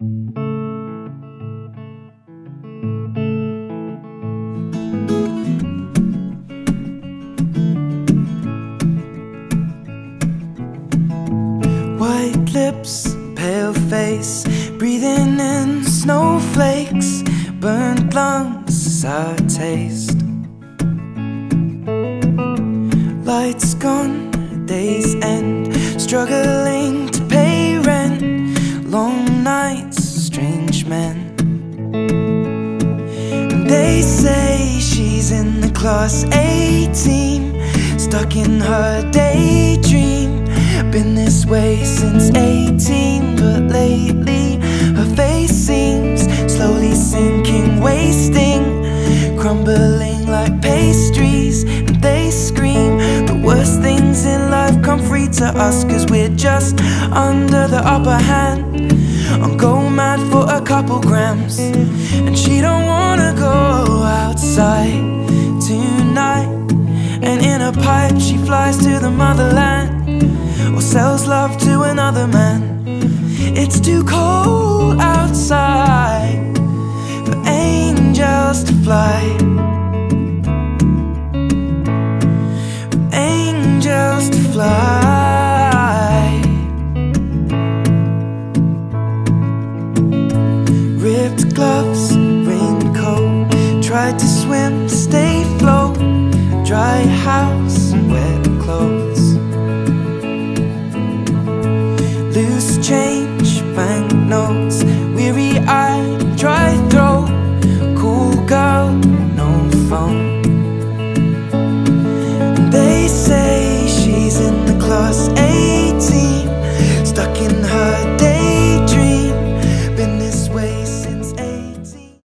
White lips, pale face, breathing in snowflakes, burnt lungs, sour taste. Lights gone, day's end, struggling to pay rent, long nights, strange men. And they say she's in the class A team, stuck in her daydream. Been this way since 18, but lately her face seems slowly sinking, wasting, crumbling like pastries. And they scream the worst things in life come free to us, 'cause we're just under the upper hand, on go mad for a couple grams. And she don't wanna go outside tonight, and in a pipe she flies to the motherland, or sells love to another man. It's too cold outside for angels to fly, for angels to fly. Ripped gloves, raincoat, tried to swim, stay afloat, dry house, wet clothes. Loose change, banknotes,